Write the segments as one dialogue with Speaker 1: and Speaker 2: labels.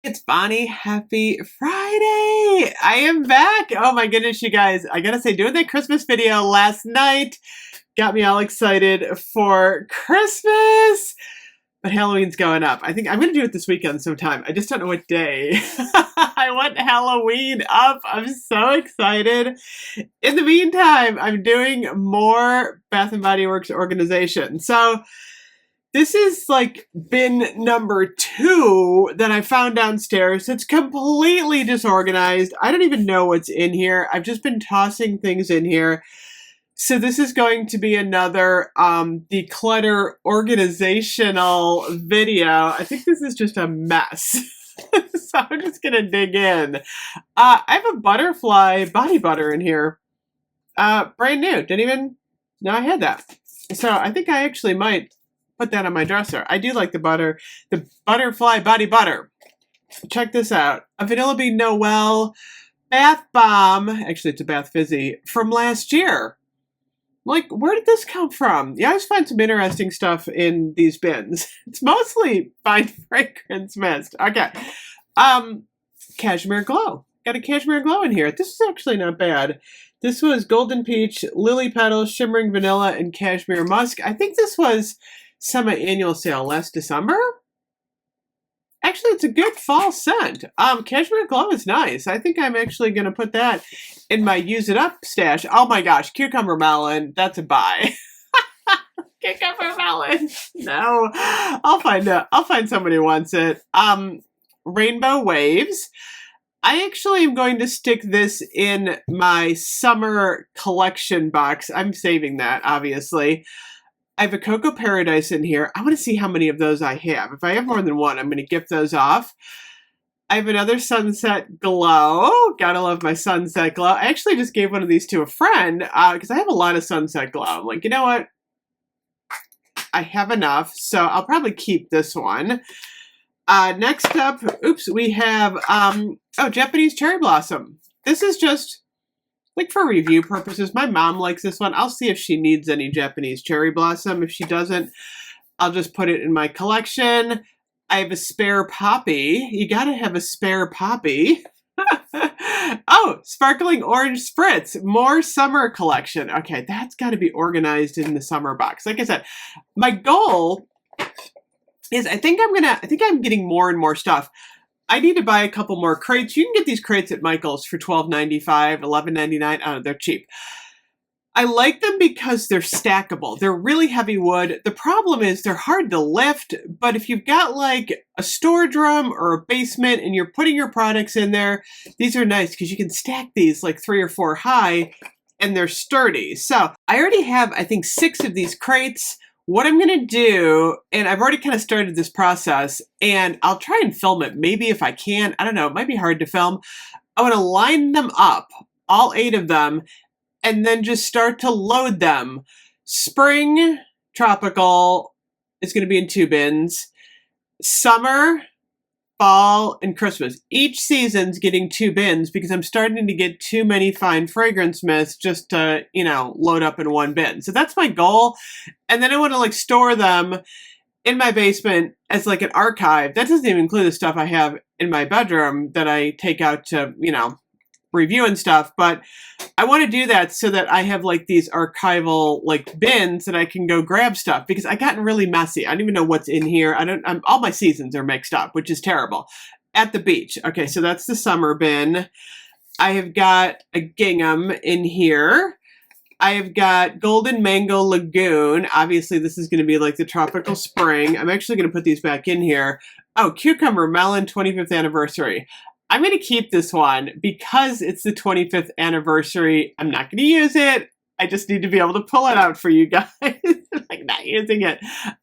Speaker 1: It's Bonnie. Happy Friday. I am back. Oh my goodness, you guys. I gotta say, doing that Christmas video last night got me all excited for Christmas. But Halloween's going up. I think I'm gonna do it this weekend sometime. I just don't know what day. I want Halloween up. I'm so excited. In the meantime, I'm doing more Bath & Body Works organization. So this is like bin number 2 that I found downstairs. It's completely disorganized. I don't even know what's in here. I've just been tossing things in here. So this is going to be another declutter organizational video. I think this is just a mess. So I'm just gonna dig in. I have a butterfly body butter in here. Brand new. Didn't even know I had that. So I think I actually might put that on my dresser. I do like the butterfly body butter. Check this out. A Vanilla Bean Noel bath bomb. Actually, it's a bath fizzy from last year. Like, where did this come from? You always find some interesting stuff in these bins. It's mostly fine fragrance mist. Okay. Cashmere Glow. Got a Cashmere Glow in here. This is actually not bad. This was Golden Peach, Lily Petals, Shimmering Vanilla, and Cashmere Musk. I think this was semi-annual sale last December. Actually, it's a good fall scent. Cashmere Glow is nice. I think I'm actually going to put that in my use it up stash. Oh my gosh, cucumber melon. That's a buy. Cucumber melon. No, I'll find somebody who wants it. Rainbow Waves. I actually am going to stick this in my summer collection box. I'm saving that, obviously. I have a Cocoa Paradise in here. I want to see how many of those I have. If I have more than one, I'm going to gift those off. I have another Sunset Glow. Gotta love my Sunset Glow. I actually just gave one of these to a friend because I have a lot of Sunset Glow. I'm like, you know what? I have enough, so I'll probably keep this one. Next up, we have, Japanese Cherry Blossom. This is just like for review purposes. My mom likes this one. I'll see if she needs any Japanese Cherry Blossom. If she doesn't, I'll just put it in my collection. I have a spare poppy. You gotta have a spare poppy. Oh, Sparkling Orange Spritz. More summer collection. Okay, that's gotta be organized in the summer box. Like I said, my goal is I think I'm getting more and more stuff. I need to buy a couple more crates. You can get these crates at Michael's for $12.95, $11.99. I don't know, they're cheap. I like them because they're stackable. They're really heavy wood. The problem is they're hard to lift, but if you've got like a storage room or a basement and you're putting your products in there, these are nice because you can stack these like 3 or 4 high and they're sturdy. So I already have, I think, 6 of these crates. What I'm going to do, and I've already kind of started this process, and I'll try and film it, maybe if I can. I don't know, it might be hard to film. I want to line them up, all 8 of them, and then just start to load them. Spring, tropical, is going to be in 2 bins. Summer, fall, and Christmas. Each season's getting 2 bins because I'm starting to get too many fine fragrance mists just to, load up in 1 bin. So that's my goal. And then I want to like store them in my basement as like an archive. That doesn't even include the stuff I have in my bedroom that I take out to, review and stuff. But I want to do that so that I have like these archival like bins that I can go grab stuff because I gotten really messy. I don't even know what's in here. All my seasons are mixed up, which is terrible. At the beach. Okay, so that's the summer bin. I have got a gingham in here. I have got Golden Mango Lagoon. Obviously, this is going to be like the tropical spring. I'm actually going to put these back in here. Oh, Cucumber Melon 25th anniversary. I'm going to keep this one because it's the 25th anniversary. I'm not going to use it. I just need to be able to pull it out for you guys. Like not using it.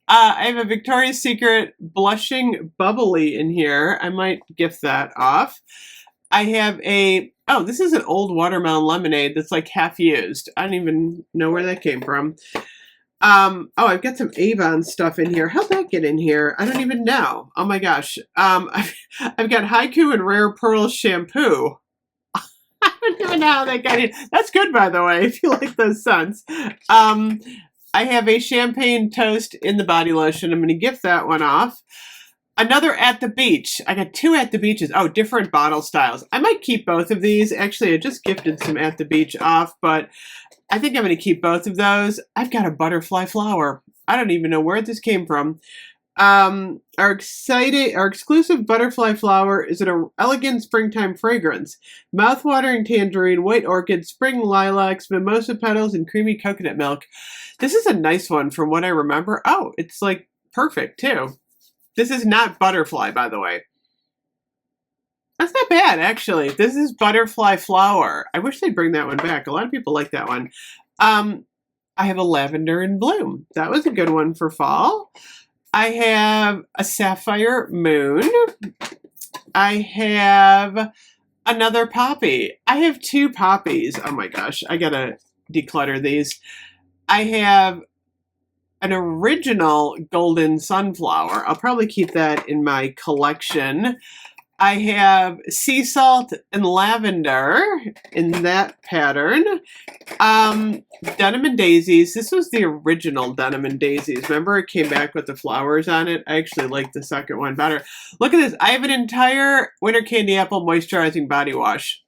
Speaker 1: I have a Victoria's Secret Blushing Bubbly in here. I might gift that off. I have this is an old watermelon lemonade that's like half used. I don't even know where that came from. I've got some Avon stuff in here. How'd that get in here? I don't even know. Oh my gosh. I've got Haiku and Rare Pearl shampoo. I don't even know how that got in. That's good, by the way, if you like those scents. I have a champagne toast in the body lotion. I'm going to gift that one off. Another At the Beach. I got 2 At the Beaches. Oh, different bottle styles. I might keep both of these. Actually, I just gifted some At the Beach off, but I think I'm going to keep both of those. I've got a butterfly flower. I don't even know where this came from. Our exclusive butterfly flower is an elegant springtime fragrance. Mouth-watering tangerine, white orchid, spring lilacs, mimosa petals, and creamy coconut milk. This is a nice one from what I remember. Oh, it's like perfect too. This is not butterfly, by the way. That's not bad, actually. This is butterfly flower. I wish they'd bring that one back. A lot of people like that one. I have a lavender in bloom. That was a good one for fall. I have a sapphire moon. I have another poppy. I have 2 poppies. Oh my gosh, I gotta declutter these. I have an original golden sunflower. I'll probably keep that in my collection. I have sea salt and lavender in that pattern. Denim and daisies. This was the original denim and daisies. Remember it came back with the flowers on it? I actually like the second one better. Look at this. I have an entire Winter Candy Apple moisturizing body wash.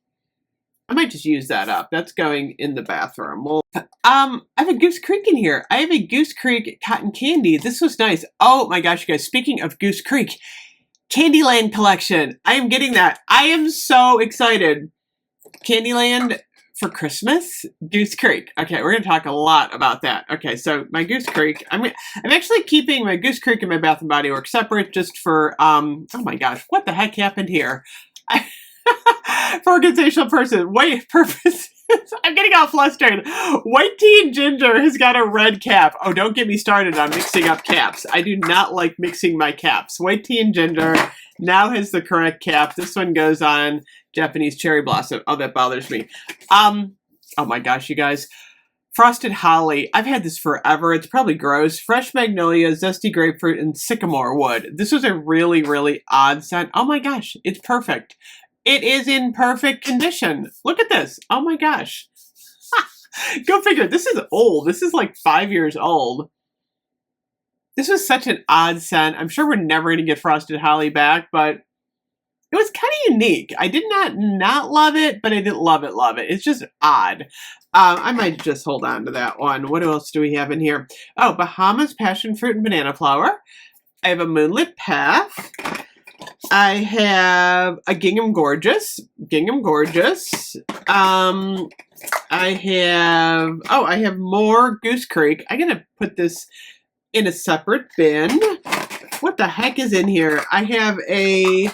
Speaker 1: I might just use that up. That's going in the bathroom. Well, I have a Goose Creek in here. I have a Goose Creek cotton candy. This was nice. Oh my gosh, you guys. Speaking of Goose Creek, Candyland collection. I am getting that. I am so excited. Candyland for Christmas. Goose Creek. Okay, we're going to talk a lot about that. Okay, so my Goose Creek. I'm actually keeping my Goose Creek and my Bath & Body Works separate just for, oh my gosh, what the heck happened here? For organizational purposes. I'm getting all flustered. White tea and ginger has got a red cap. Oh, don't get me started on mixing up caps. I do not like mixing my caps. White tea and ginger now has the correct cap. This one goes on Japanese cherry blossom. Oh, that bothers me. Oh my gosh, you guys. Frosted holly. I've had this forever. It's probably gross. Fresh magnolia, zesty grapefruit, and sycamore wood. This was a really, really odd scent. Oh my gosh, it's perfect. It is in perfect condition. Look at this. Oh my gosh. Go figure. This is old. This is like 5 years old. This was such an odd scent. I'm sure we're never going to get frosted holly back, but it was kind of unique. I did not love it, but I didn't love it. It's just odd. I might just hold on to that one. What else do we have in here? Oh, Bahamas passion fruit and banana flower. I have a moonlit path. I have a Gingham Gorgeous. I have more Goose Creek. I'm going to put this in a separate bin. What the heck is in here? I have oh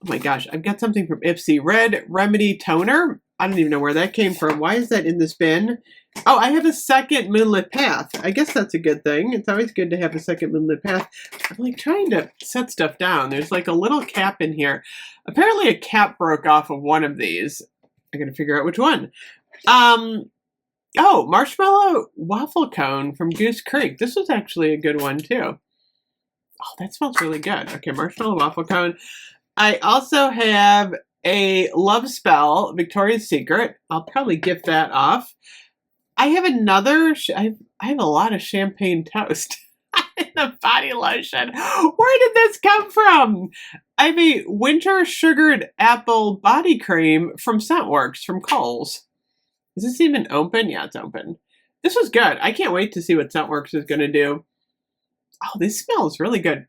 Speaker 1: my gosh, I've got something from Ipsy. Red Remedy Toner. I don't even know where that came from. Why is that in this bin? Oh, I have a second moonlit path. I guess that's a good thing. It's always good to have a second moonlit path. I'm like trying to set stuff down. There's like a little cap in here. Apparently a cap broke off of one of these. I gotta figure out which one. Oh, marshmallow waffle cone from Goose Creek. This was actually a good one too. Oh, that smells really good. Okay, marshmallow waffle cone. I also have a Love Spell Victoria's Secret. I'll probably gift that off. I have another, I have a lot of champagne toast in the body lotion. Where did this come from? I have a winter sugared apple body cream from Scentworks, from Kohl's. Is this even open? Yeah, it's open. This was good. I can't wait to see what Scentworks is going to do. Oh, this smells really good.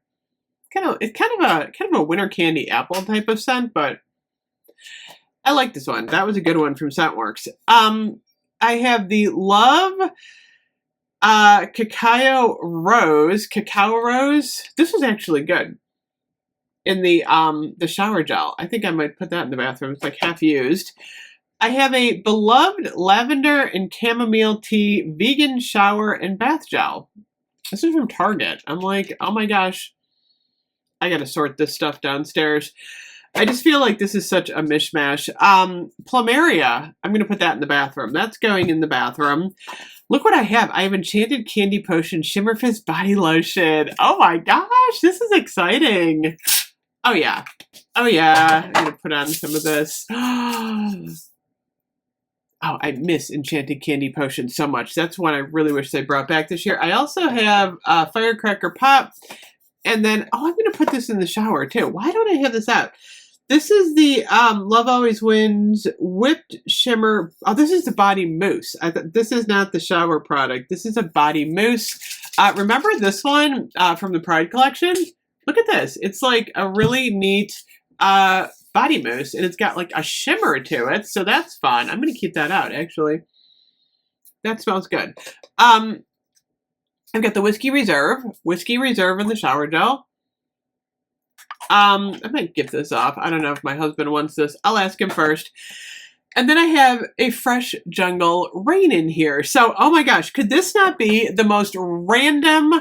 Speaker 1: It's kind of a winter candy apple type of scent, but I like this one. That was a good one from Scentworks. I have the Love Cacao Rose. This was actually good. In the shower gel. I think I might put that in the bathroom. It's like half used. I have a Beloved Lavender and Chamomile Tea Vegan Shower and Bath Gel. This is from Target. I'm like, oh my gosh. I gotta sort this stuff downstairs. I just feel like this is such a mishmash. Plumeria. I'm going to put that in the bathroom. That's going in the bathroom. Look what I have. I have Enchanted Candy Potion Shimmer Fizz Body Lotion. Oh my gosh, this is exciting. Oh yeah. I'm going to put on some of this. Oh, I miss Enchanted Candy Potion so much. That's one I really wish they brought back this year. I also have Firecracker Pop And then, oh, I'm going to put this in the shower too. Why don't I have this out? This is the Love Always Wins Whipped Shimmer. Oh, this is the Body Mousse. This is not the shower product. This is a body mousse. Remember this one from the Pride collection? Look at this. It's like a really neat body mousse, and it's got like a shimmer to it, so that's fun. I'm going to keep that out, actually. That smells good. I've got the Whiskey Reserve in the shower gel. I might give this off. I don't know if my husband wants this. I'll ask him first. And then I have a Fresh Jungle Rain in here. So, oh my gosh, could this not be the most random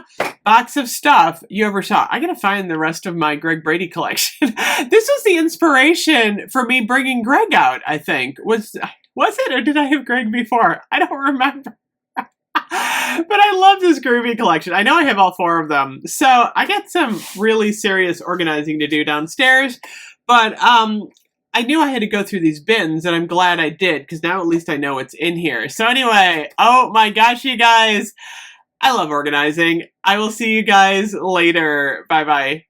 Speaker 1: box of stuff you ever saw? I gotta find the rest of my Greg Brady collection. This was the inspiration for me bringing Greg out, I think. Was it, or did I have Greg before? I don't remember. But I love this groovy collection. I know I have all 4 of them. So I got some really serious organizing to do downstairs. But I knew I had to go through these bins, and I'm glad I did, because now at least I know what's in here. So anyway, oh my gosh, you guys. I love organizing. I will see you guys later. Bye-bye.